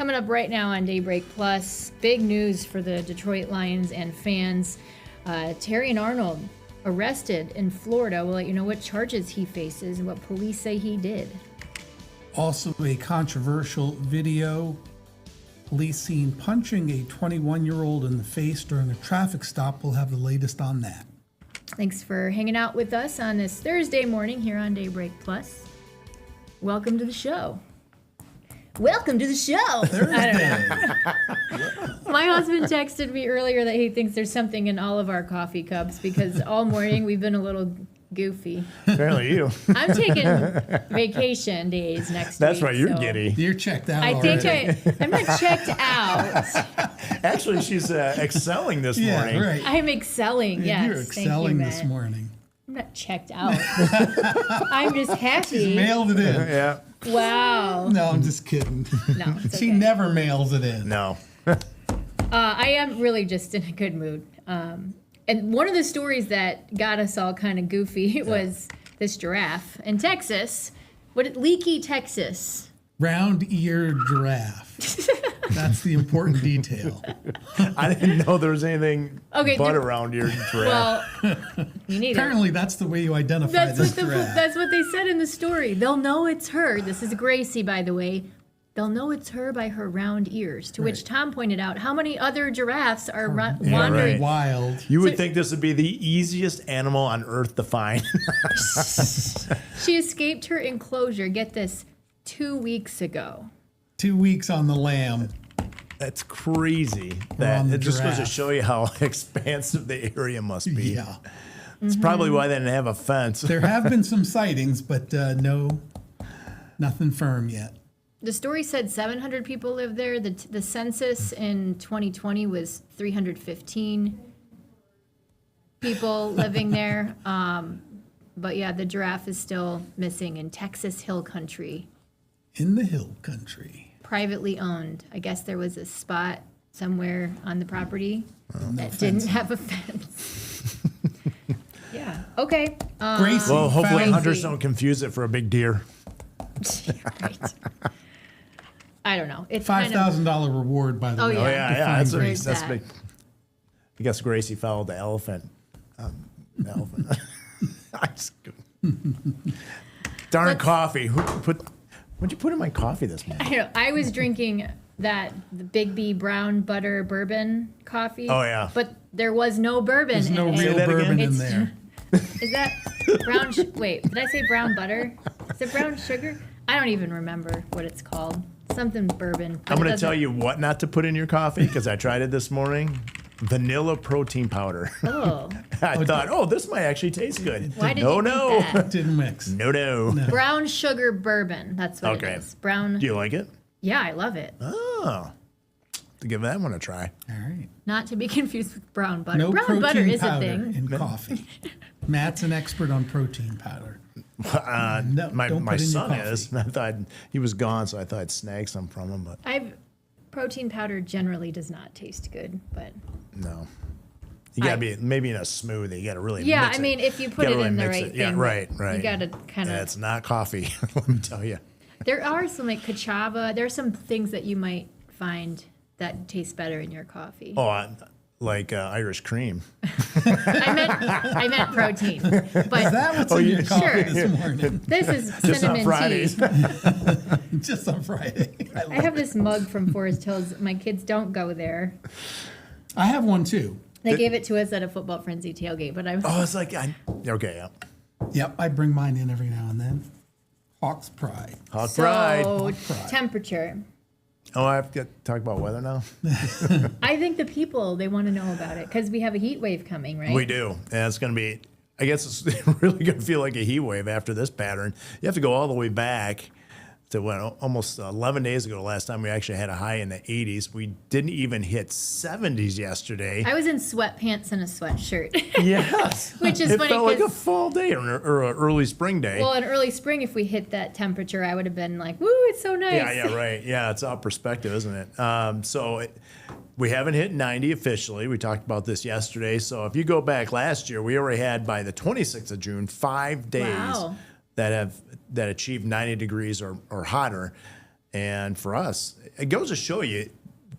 Coming up right now on Daybreak Plus, big news for the Detroit Lions and fans. Terry Arnold arrested in Florida. We'll let you know what charges he faces and what police say he did. Also a controversial video. Police seen punching a 21-year-old in the face during a traffic stop. We'll have the latest on that. Thanks for hanging out with us on this Thursday morning here on Daybreak Plus. Welcome to the show. Welcome to the show. Thursday. My husband texted me earlier that he thinks there's something in all of our coffee cups because all morning we've been a little goofy. Apparently you. I'm taking vacation days next That's week. right, you're giddy. You're checked out I already. think I'm not checked out. Actually, she's excelling this morning. Yeah, right. I'm excelling, yes. You're excelling this morning. I'm not checked out. I'm just happy. She's mailed it in. Yeah. Wow. No, I'm just kidding. No, it's She okay. never mails it in. No. I am really just in a good mood. And one of the stories that got us all kind of goofy was this giraffe in Texas. Leaky, Texas. Round-eared giraffe. That's the important detail. I didn't know there was anything but around your giraffe. Well, me neither. Apparently, that's the way you identify this giraffe. That's what they said in the story. They'll know it's her. This is Gracie, by the way. They'll know it's her by her round ears. To which Tom pointed out, how many other giraffes are wandering? right. Wild. You would think this would be the easiest animal on earth to find. She escaped her enclosure, get this, 2 weeks ago. 2 weeks on the lam. That's crazy. on the It just goes to giraffe. show you how expansive the area must be. Yeah. It's probably why they didn't have a fence. There have been some sightings, but nothing firm yet. The story said 700 people live there. The census in 2020 was 315 people living there. But yeah, the giraffe is still missing in Texas Hill Country. In the hill country. Privately owned. I guess there was a spot somewhere on the property that fencing. didn't have a fence. Yeah. Okay. Gracie Well, hopefully found hunters don't confuse it for a big deer. Right. I don't know. It's $5,000 reward, by the Oh, way. yeah. Oh, To yeah, yeah. find That's, Gracie. that's big. I guess Gracie followed the elephant. Elephant. I'm just kidding. Darn coffee. What'd you put in my coffee this morning? I don't know. I was drinking the Big B brown butter bourbon coffee. Oh, yeah. But there was no bourbon There's in no it. real that again? bourbon in It's- there. Is that brown? Wait, did I say brown butter? Is it brown sugar? I don't even remember what it's called. Something bourbon. I'm going to tell you what not to put in your coffee because I tried it this morning. Vanilla protein powder. Oh, I thought, this might actually taste good. why did no, you no. think that? Didn't mix. No. Brown sugar bourbon. That's what Okay. it is. Brown. Do you like it? Yeah, I love it. Oh. To give that one a try. All right. Not to be confused with brown butter. No brown protein butter is a powder thing. in coffee. Matt's an expert on protein powder. No, My don't put in your son coffee. is. I thought he was gone, so I thought I'd snag some from him, but Protein powder generally does not taste good, but no. You gotta be maybe in a smoothie. You gotta really yeah, mix I mean, if you put it in the right thing, Yeah, right. You gotta kind of. It's not coffee. Let me tell you. There are some like cachava. There are some things that you might find that taste better in your coffee. Oh, like Irish cream. I meant protein, but Is that what's in your coffee Sure. this morning? this is Just on cinnamon Fridays. tea. Just on Friday. I have this mug from Forest Hills. My kids don't go there. I have one too. They gave it to us at a Football Frenzy tailgate, but I'm Oh, it's like okay, yeah. Yep, I bring mine in every now and then. Hawk's Pride. Hot pride. so pride. temperature. Oh, I have to talk about weather now. I think the people they want to know about it because we have a heat wave coming, right? We do, and it's going to be. I guess it's really going to feel like a heat wave after this pattern. You have to go all the way back to almost 11 days ago. Last time we actually had a high in the 80s. We didn't even hit 70s yesterday. I was in sweatpants and a sweatshirt. Yes, Which is it funny felt like a 'cause- fall day or an early spring day. Well, in early spring, if we hit that temperature, I would have been like, "Woo, it's so nice." Yeah, right. Yeah, it's all perspective, isn't it? We haven't hit 90 officially. We talked about this yesterday. So if you go back last year, we already had by the 26th of June 5 days Wow. that achieved 90 degrees or hotter. And for us, it goes to show you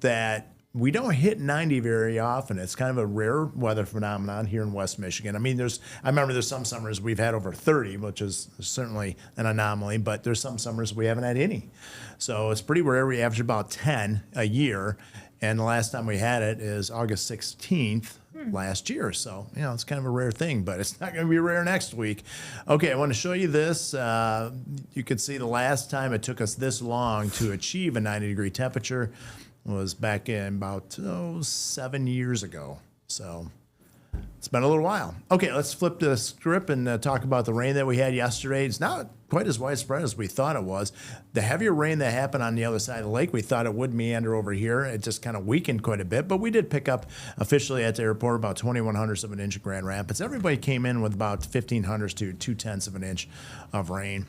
that we don't hit 90 very often. It's kind of a rare weather phenomenon here in West Michigan. I mean, I remember there's some summers we've had over 30, which is certainly an anomaly, but there's some summers we haven't had any. So it's pretty rare. We average about 10 a year. And the last time we had it is August 16th last year. So, it's kind of a rare thing, but it's not going to be rare next week. Okay, I want to show you this. You can see the last time it took us this long to achieve a 90-degree temperature was back in about 7 years ago. So it's been a little while. Okay, let's flip the script and talk about the rain that we had yesterday. It's not quite as widespread as we thought it was. The heavier rain that happened on the other side of the lake, we thought it would meander over here. It just kind of weakened quite a bit, but we did pick up officially at the airport about 0.21 of an inch of Grand Rapids. Everybody came in with about 0.15 to 0.2 of an inch of rain.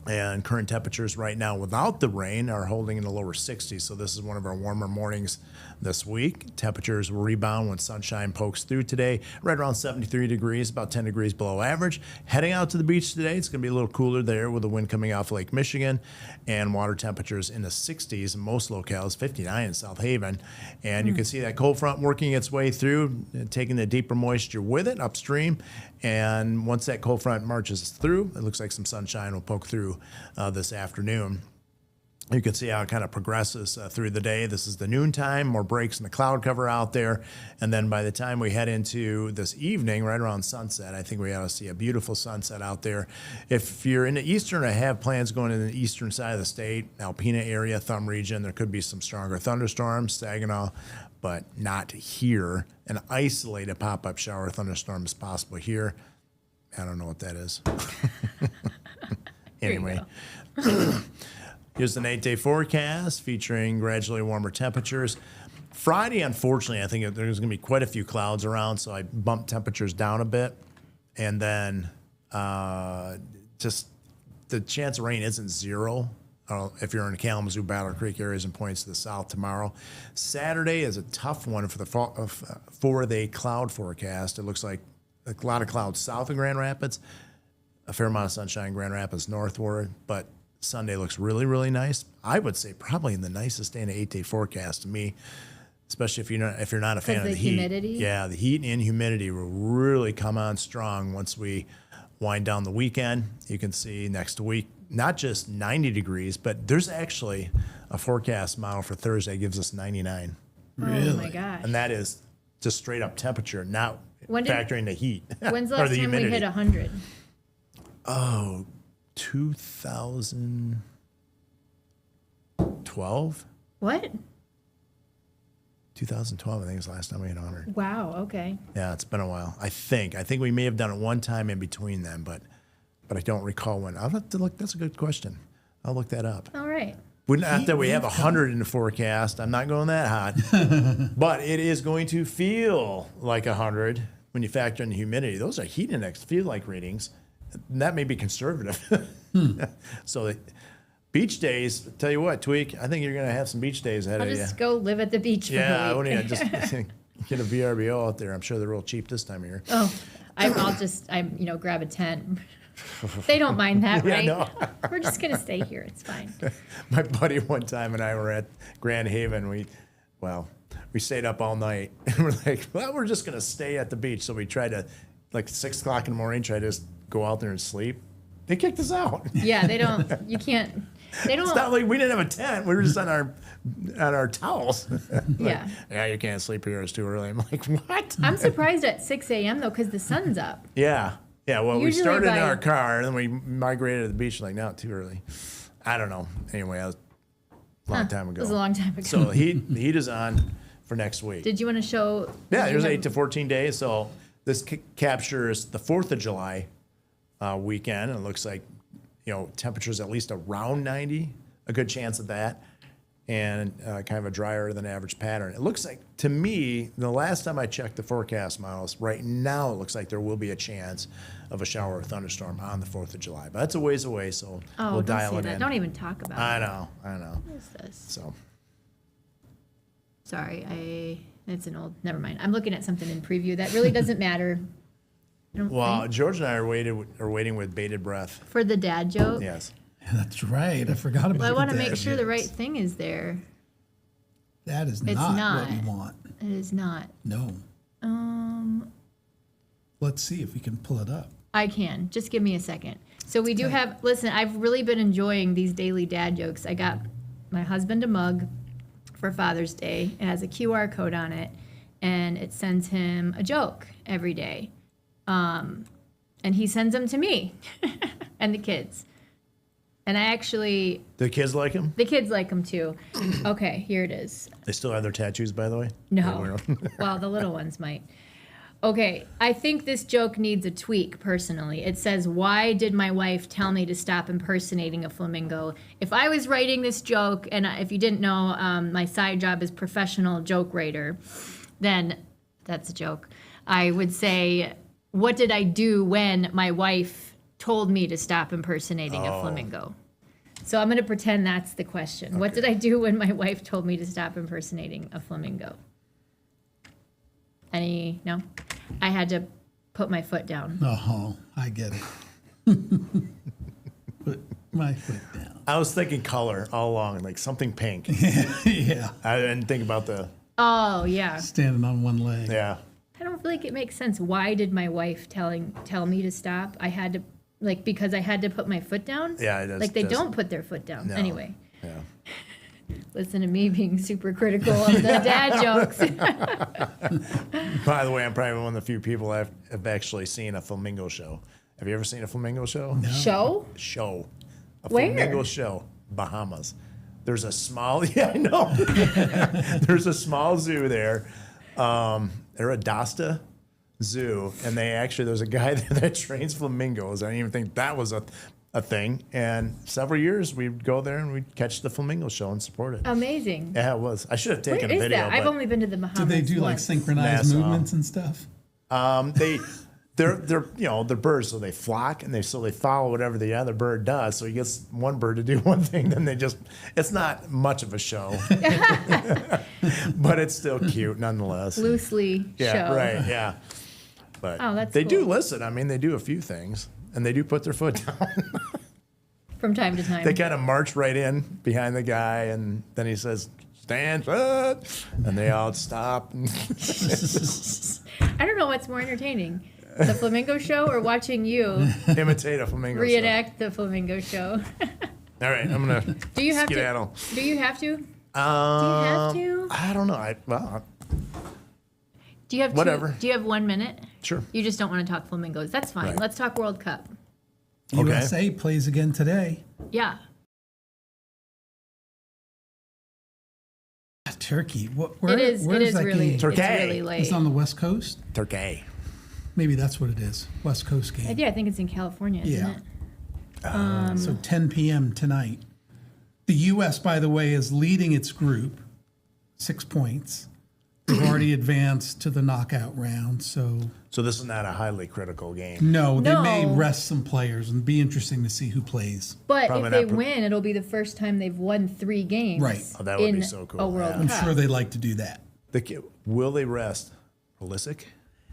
And current temperatures right now without the rain are holding in the lower 60s. So this is one of our warmer mornings this week. Temperatures will rebound when sunshine pokes through today, right around 73 degrees, about 10 degrees below average. Heading out to the beach today, it's going to be a little cooler there with the wind coming off Lake Michigan and water temperatures in the 60s in most locales, 59 in South Haven. And you can see that cold front working its way through, taking the deeper moisture with it upstream. And once that cold front marches through, it looks like some sunshine will poke through this afternoon. You can see how it kind of progresses through the day. This is the noontime, more breaks in the cloud cover out there. And then by the time we head into this evening, right around sunset, I think we ought to see a beautiful sunset out there. If you're in the eastern or have plans going in the eastern side of the state, Alpena area, Thumb region, there could be some stronger thunderstorms, Saginaw, but not here. An isolated pop-up shower thunderstorm is possible here. I don't know what that is. Anyway. Here's an 8-day forecast featuring gradually warmer temperatures. Friday, unfortunately, I think there's going to be quite a few clouds around, so I bumped temperatures down a bit. And then just the chance of rain isn't zero if you're in the Kalamazoo, Battle Creek areas and points to the south tomorrow. Saturday is a tough one for the cloud forecast. It looks like a lot of clouds south of Grand Rapids, a fair amount of sunshine in Grand Rapids northward, but Sunday looks really, really nice. I would say probably the nicest day in the 8-day forecast to me, especially if you're not a fan of the heat. Humidity? Yeah, the heat and humidity will really come on strong once we wind down the weekend. You can see next week, not just 90 degrees, but there's actually a forecast model for Thursday that gives us 99. Really? Oh my gosh. And that is just straight up temperature, not factoring the heat. When's the or last the time we humidity. hit 100? Oh, 2012? What? 2012, I think is the last time we hit 100. Wow, okay. Yeah, it's been a while. I think we may have done it one time in between them, but I don't recall when. I'll have to look. That's a good question. I'll look that up. All right. Not that we have 100 in the forecast. I'm not going that hot. But it is going to feel like 100 when you factor in the humidity. Those are heat index feel-like readings. And that may be conservative. So the beach days, tell you what, Tweak, I think you're going to have some beach days ahead I'll of you. just go live at the beach for Yeah, I a week. wouldn't just get a VRBO out there. I'm sure they're real cheap this time of year. Oh, I'll grab a tent. They don't mind that, right? Yeah, no. We're just going to stay here. It's fine. My buddy one time and I were at Grand Haven. We stayed up all night. And we're like, well, we're just going to stay at the beach. So we tried to, like 6 o'clock in the morning, try to just go out there and sleep. They kicked us out. Yeah, they don't. You can't. They don't. It's not like we didn't have a tent. We were just on our towels. Yeah. Yeah, you can't sleep here. It's too early. I'm like, what? I'm surprised at 6 a.m. though, because the sun's up. Yeah. Yeah, well, we Usually started in by- our car, and then we migrated to the beach, like, no, too early. I don't know. Anyway, that was a long time ago. It was a long time ago. So the heat is on for next week. Did you want to show? Yeah, did you there's have- 8 to 14 days. So this captures the 4th of July weekend. And it looks like, temperatures at least around 90, a good chance of that. And kind of a drier than average pattern. It looks like, to me, the last time I checked the forecast models, right now it looks like there will be a chance of a shower or thunderstorm on the 4th of July. But that's a ways away, so Oh, we'll don't dial say it that. in. Don't even talk about I it. know. What is this? So Sorry, it's an old. Never mind. I'm looking at something in preview that really doesn't matter. I don't well, think. George and I are waiting with bated breath. For the dad joke. Yes. That's right. I forgot about Well, I want to the make dad sure the jokes. right thing is there. That is It's not what not. we want. It is not. No. Let's see if we can pull it up. I can. Just give me a second. So we do have, listen, I've really been enjoying these daily dad jokes. I got my husband a mug for Father's Day. It has a QR code on it, and it sends him a joke every day. And he sends them to me and the kids. And I actually, The kids like him? the kids like them too. Okay, here it is. They still have their tattoos, by the way? No. Well, the little ones might. Okay, I think this joke needs a tweak personally. It says, "Why did my wife tell me to stop impersonating a flamingo?" If I was writing this joke, and if you didn't know, my side job is professional joke writer, then that's a joke. I would say, what did I do when my wife told me to stop impersonating a flamingo? So I'm going to pretend that's the question. What did I do when my wife told me to stop impersonating a flamingo? No? I had to put my foot down. Oh, I get it. Put my foot down. I was thinking color all along, like something pink. Yeah. I didn't think about the, Oh, yeah. Standing on one leg. yeah. I don't feel like it makes sense. Why did my wife tell me to stop? I had to, because I had to put my foot down? Yeah, it does. Like, they don't put their foot down. No. Anyway, Yeah. listen to me being super critical of the dad jokes. By the way, I'm probably one of the few people have actually seen a flamingo show. Have you ever seen a flamingo show? Show? Show. A Where? flamingo show. Bahamas. There's a small, yeah, I know. There's a small zoo there. They're a Dasta zoo, and there's a guy there that trains flamingos. I didn't even think that was a thing. And several years we'd go there and we'd catch the flamingo show and support it. Amazing. Yeah, it was. I should have Where taken a is video. that? I've but only been to the Bahamas Do they do like once. synchronized Nassau. movements and stuff? They're they're birds, so they flock and they follow whatever the other bird does. So he gets one bird to do one thing, then it's not much of a show, but it's still cute nonetheless. Loosely Yeah, show. right, yeah. But Oh, that's they do cool. listen. I mean, they do a few things, and they do put their foot down. From time to time. They kind of march right in behind the guy, and then he says, "Stand up," and they all stop. I don't know what's more entertaining, the flamingo show or watching you Imitate a flamingo. reenact the flamingo show. Show. All right, I'm gonna Do you have skedaddle. to? Do you have to? To? I don't know. Do you have Whatever. Do you have 1 minute? Sure. You just don't want to talk flamingos. That's fine. Right. Let's talk World Cup. Okay. USA plays again today. Yeah. Turkey. Where It is that really game? Turkey. It's really late. It's on the West Coast. Turkey. Maybe that's what it is. West Coast game. Yeah, I think it's in California, isn't Yeah. it? So 10 p.m. tonight. The U.S., by the way, is leading its group, 6 points. They've already advanced to the knockout round. So So this is not a highly critical game. no, they may No. rest some players and be interesting to see who plays. But Probably if they not win, it'll be the first time they've won 3 games. Right. Oh, that would be in so cool. A World Yeah. I'm Cup. sure they like to do that. Will they rest Pulisic?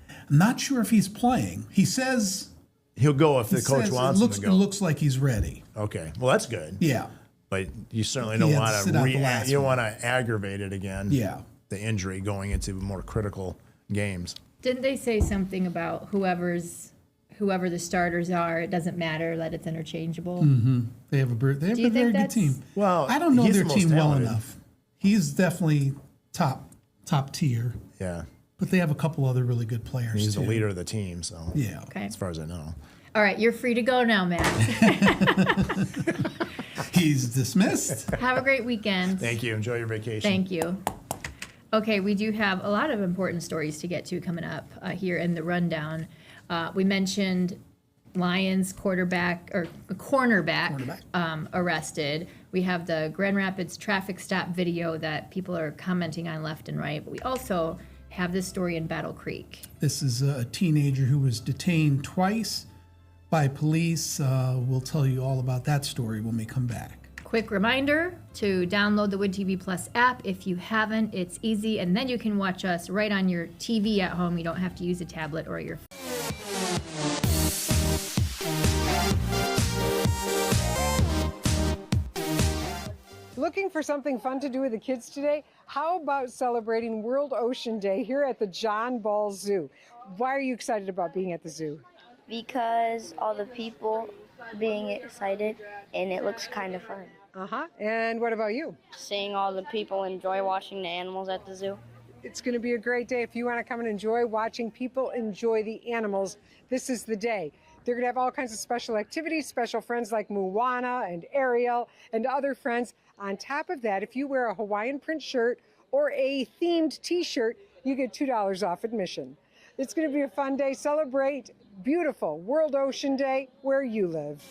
I'm not sure if he's playing. He says He'll go if the coach says wants it him looks, to it go. looks like he's ready. Okay, well that's good. Yeah. But you certainly He don't had to want sit out the to last you don't one. want to aggravate it again. Yeah. The injury going into more critical games. Didn't they say something about whoever the starters are, it doesn't matter that it's interchangeable? They have a very you think good that's- team. Well, I don't know he's their the most team well talented. enough. He's definitely top tier, Yeah, but they have a couple other really good players he's too. the leader of the team. So Yeah. Okay. as far as I know. All right, you're free to go now, Matt. He's dismissed. Have a great weekend. Thank you. Enjoy your vacation. Thank you. Okay, we do have a lot of important stories to get to coming up here in the rundown. We mentioned Lions cornerback arrested. We have the Grand Rapids traffic stop video that people are commenting on left and right. But we also have this story in Battle Creek. This is a teenager who was detained twice by police. We'll tell you all about that story when we come back. Quick reminder to download the Wood TV Plus app. If you haven't, it's easy, and then you can watch us right on your TV at home. You don't have to use a tablet or your phone. Looking for something fun to do with the kids today? How about celebrating World Ocean Day here at the John Ball Zoo? Why are you excited about being at the zoo? Because all the people being excited and it looks kind of fun. Uh-huh. And what about you? Seeing all the people enjoy watching the animals at the zoo. It's going to be a great day. If you want to come and enjoy watching people enjoy the animals, this is the day. They're going to have all kinds of special activities, special friends like Moana and Ariel and other friends. On top of that, if you wear a Hawaiian print shirt or a themed t-shirt, you get $2 off admission. It's going to be a fun day. Celebrate beautiful World Ocean Day where you live.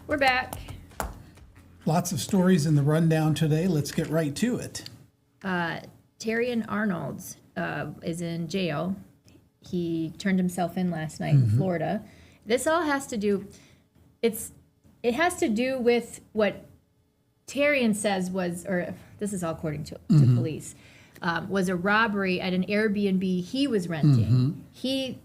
We're back. Lots of stories in the rundown today. Let's get right to it. Terrian Arnold is in jail. He turned himself in last night in Florida. This all has to do, it has to do with what Terrian says was, or this is all according to police, was a robbery at an Airbnb he was renting. He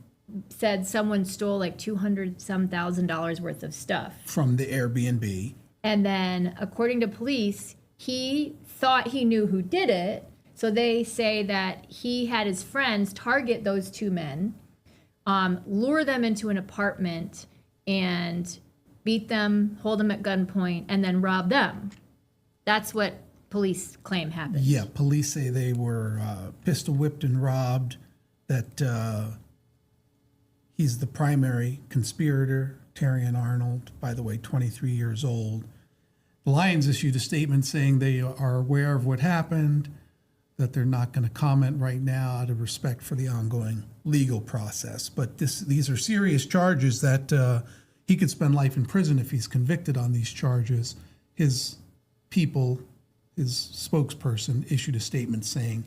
said someone stole like $200,000 worth of stuff From the Airbnb. and then, according to police, he thought he knew who did it. So they say that he had his friends target those two men, lure them into an apartment, and beat them, hold them at gunpoint, and then rob them. That's what police claim happened. Yeah, police say they were pistol whipped and robbed, that he's the primary conspirator, Terrian Arnold, by the way, 23 years old. The Lions issued a statement saying they are aware of what happened, that they're not going to comment right now out of respect for the ongoing legal process. But these are serious charges that he could spend life in prison if he's convicted on these charges. His people, his spokesperson, issued a statement saying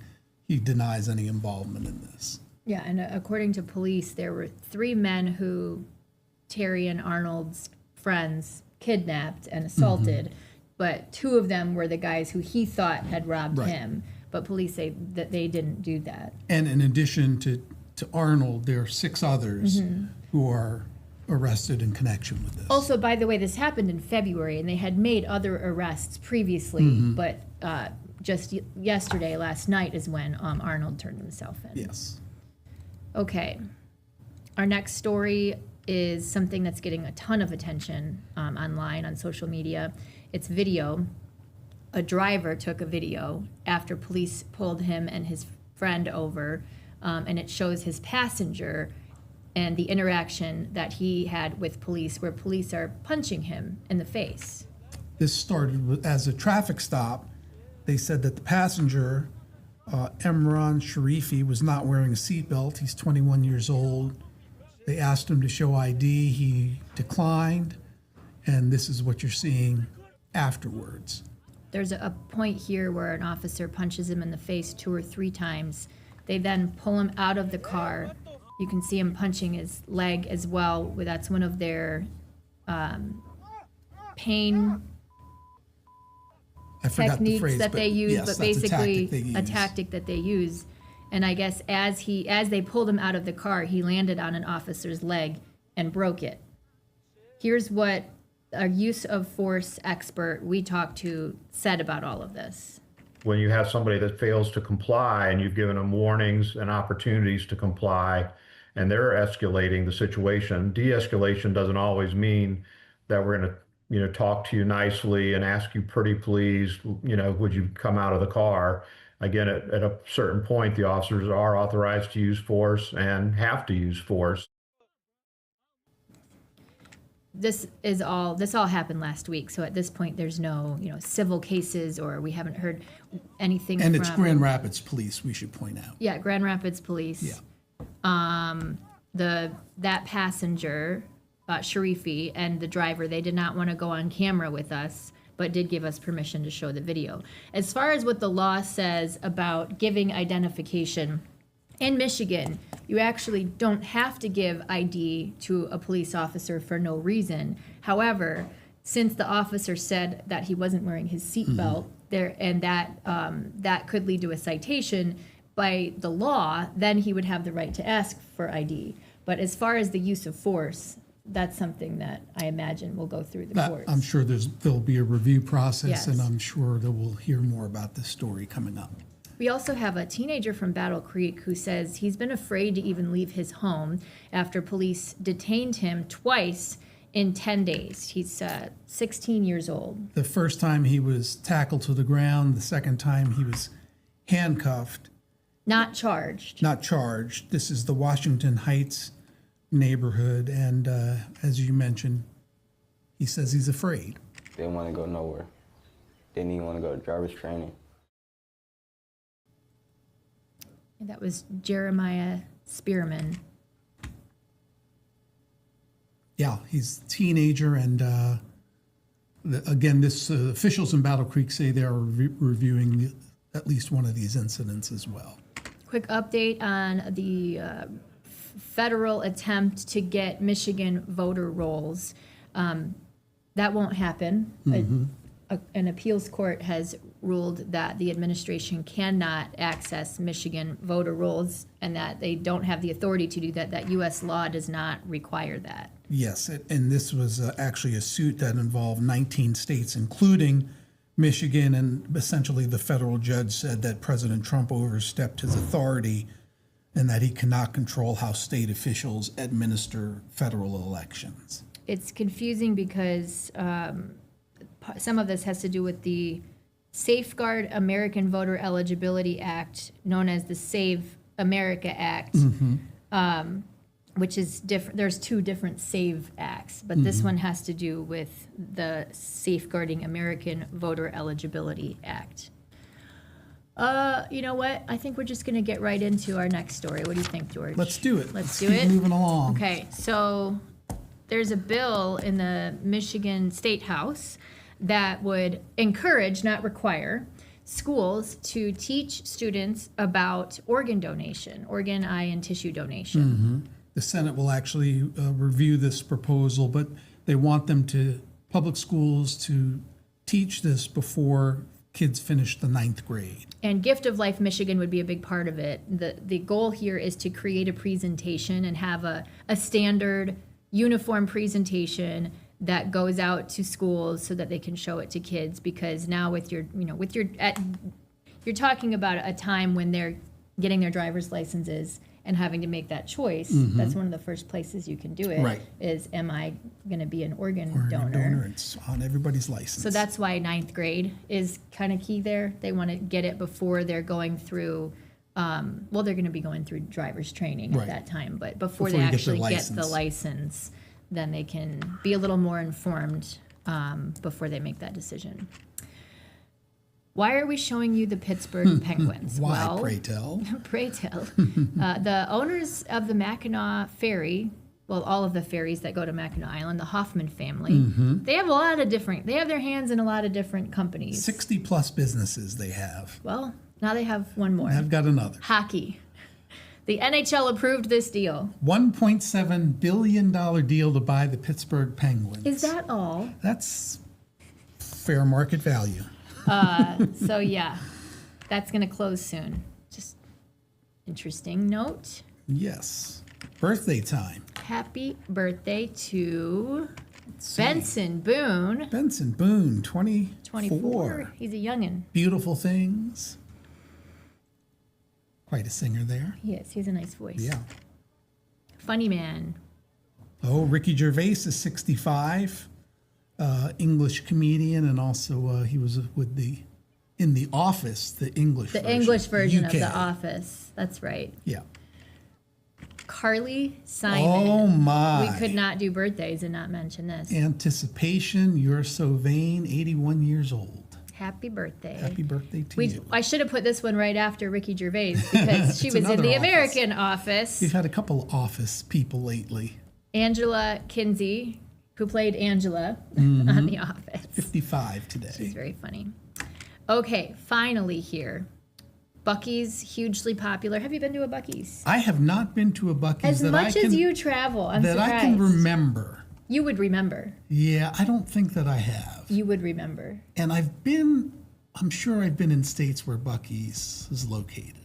he denies any involvement in this. Yeah, and according to police, there were 3 men who Terrian Arnold's friends kidnapped and assaulted, but 2 of them were the guys who he thought had robbed him. But police say that they didn't do that. And in addition to Arnold, there are 6 others who are arrested in connection with this. Also, by the way, this happened in February, and they had made other arrests previously, but just yesterday, last night, is when Arnold turned himself in. Yes. Okay. Our next story is something that's getting a ton of attention online on social media. It's video. A driver took a video after police pulled him and his friend over, and it shows his passenger and the interaction that he had with police, where police are punching him in the face. This started as a traffic stop. They said that the passenger Emran Sharifi was not wearing a seatbelt. He's 21 years old. They asked him to show ID. He declined, and this is what you're seeing afterwards. There's a point here where an officer punches him in the face 2 or 3 times. They then pull him out of the car. You can see him punching his leg as well. That's one of their pain I forgot the techniques phrase, that they use, yes, but that's basically a tactic that they use. And I guess as they pulled him out of the car, he landed on an officer's leg and broke it. Here's what a use of force expert we talked to said about all of this. When you have somebody that fails to comply and you've given them warnings and opportunities to comply, and they're escalating the situation, de-escalation doesn't always mean that we're going to talk to you nicely and ask you pretty please, would you come out of the car? Again, at a certain point, the officers are authorized to use force and have to use force. This all happened last week. So at this point, there's no, civil cases, or we haven't heard anything And from... it's Grand Rapids Police, we should point out. Yeah, Grand Rapids Police. Yeah. That passenger, Sharifi, and the driver, they did not want to go on camera with us, but did give us permission to show the video. As far as what the law says about giving identification, in Michigan, you actually don't have to give ID to a police officer for no reason. However, since the officer said that he wasn't wearing his seatbelt, and that could lead to a citation by the law, then he would have the right to ask for ID. But as far as the use of force, that's something that I imagine will go through the courts. I'm sure there'll be a review process, Yes. and I'm sure that we'll hear more about this story coming up. We also have a teenager from Battle Creek who says he's been afraid to even leave his home after police detained him twice in 10 days. He's 16 years old. The first time he was tackled to the ground, the second time he was handcuffed. Not charged. Not charged. This is the Washington Heights neighborhood, and as you mentioned, he says he's afraid. They didn't want to go nowhere. They didn't even want to go to driver's training. And that was Jeremiah Spearman. Yeah, he's a teenager, and again, this officials in Battle Creek say they are reviewing at least one of these incidents as well. Quick update on the federal attempt to get Michigan voter rolls. That won't happen. An appeals court has ruled that the administration cannot access Michigan voter rolls and that they don't have the authority to do that. That U.S. law does not require that. Yes, and this was actually a suit that involved 19 states, including Michigan, and essentially the federal judge said that President Trump overstepped his authority and that he cannot control how state officials administer federal elections. It's confusing because some of this has to do with the Safeguard American Voter Eligibility Act, known as the Save America Act, which is different. There's 2 different SAVE acts, but this one has to do with the Safeguarding American Voter Eligibility Act. You know what? I think we're just going to get right into our next story. What do you think, George? Let's do it. Let's keep do it. moving along. Okay, so there's a bill in the Michigan State House that would encourage, not require, schools to teach students about organ donation, organ, eye, and tissue donation. The Senate will actually review this proposal, but they want public schools to teach this before kids finish the 9th grade. And Gift of Life Michigan would be a big part of it. The goal here is to create a presentation and have a standard uniform presentation that goes out to schools so that they can show it to kids, because now you're talking about a time when they're getting their driver's licenses and having to make that choice. That's one of the first places you can do it. Right. Is, am I going to be an organ Organ donor? donor, it's on everybody's license. So that's why 9th grade is kind of key there. They want to get it before they're going through, they're going to be going through driver's training Right. at that time, but before Before they you get actually their get the license. license, then they can be a little more informed before they make that decision. Why are we showing you the Pittsburgh Penguins? Why, Well, pray tell? pray tell. The owners of the Mackinac Ferry, well, all of the ferries that go to Mackinac Island, the Hoffman family, they have they have their hands in a lot of different companies. 60 plus businesses they have. Well, now they have one more. I've got another. Hockey. The NHL approved this deal. $1.7 billion deal to buy the Pittsburgh Penguins. Is that all? That's fair market value. So yeah, that's going to close soon. Just interesting note. Yes. Birthday time. Happy birthday to Benson Boone. Benson Boone, 24. 24. He's a youngin'. Beautiful Things. Quite a singer there. He is. He has a nice voice. Yeah. Funny man. Oh, Ricky Gervais is 65. English comedian, and also he was with in The Office, the English version. The English version UK. of The Office. That's right. Yeah. Carly Simon. Oh, my. We could not do birthdays and not mention this. Anticipation, You're So Vain, 81 years old. Happy birthday. Happy birthday to you. I should have put this one right after Ricky Gervais because she It's was in another the Office. American Office. We've had a couple Office people lately. Angela Kinsey, who played Angela on The Office. 55 today. She's very funny. Okay, finally here. Buc-ee's, hugely popular. Have you been to a Buc-ee's? I have not been to a Buc-ee's As much as you travel, I'm that surprised. I can remember. You would remember. Yeah, I don't think that I have. You would remember. And I'm sure I've been in states where Buc-ee's is located.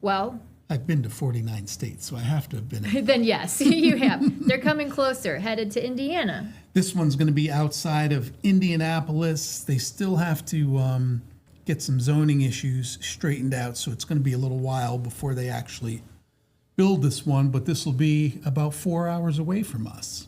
Well, I've been to 49 states, so I have to have been in. then yes, you have. They're coming closer, headed to Indiana. This one's going to be outside of Indianapolis. They still have to get some zoning issues straightened out, so it's going to be a little while before they actually build this one, but this will be about 4 hours away from us.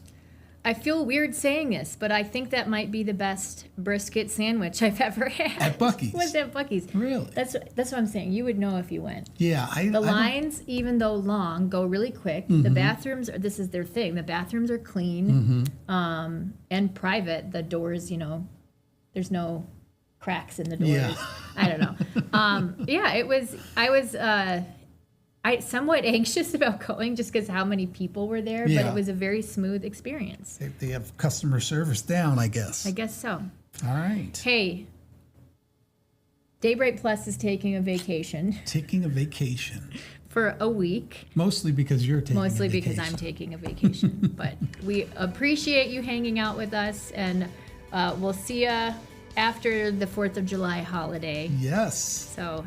I feel weird saying this, but I think that might be the best brisket sandwich I've ever had. At Buc-ee's? Was at Buc-ee's. Really? That's what I'm saying. You would know if you went. Yeah. The lines, even though long, go really quick. The bathrooms, this is their thing. The bathrooms are clean and private. The doors, there's no cracks in the doors. Yeah. I don't know. I was somewhat anxious about going just because how many people were there, but Yeah. it was a very smooth experience. They have customer service down, I guess. I guess so. All right. Hey, Daybreak Plus is taking a vacation Taking a vacation. for a week. Mostly because you're taking Mostly a vacation. because I'm taking a vacation. But we appreciate you hanging out with us, and we'll see you after the 4th of July holiday. Yes. So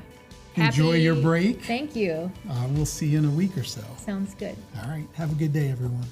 Enjoy your break. Thank you. We'll see you in a week or so. Sounds good. All right. Have a good day, everyone.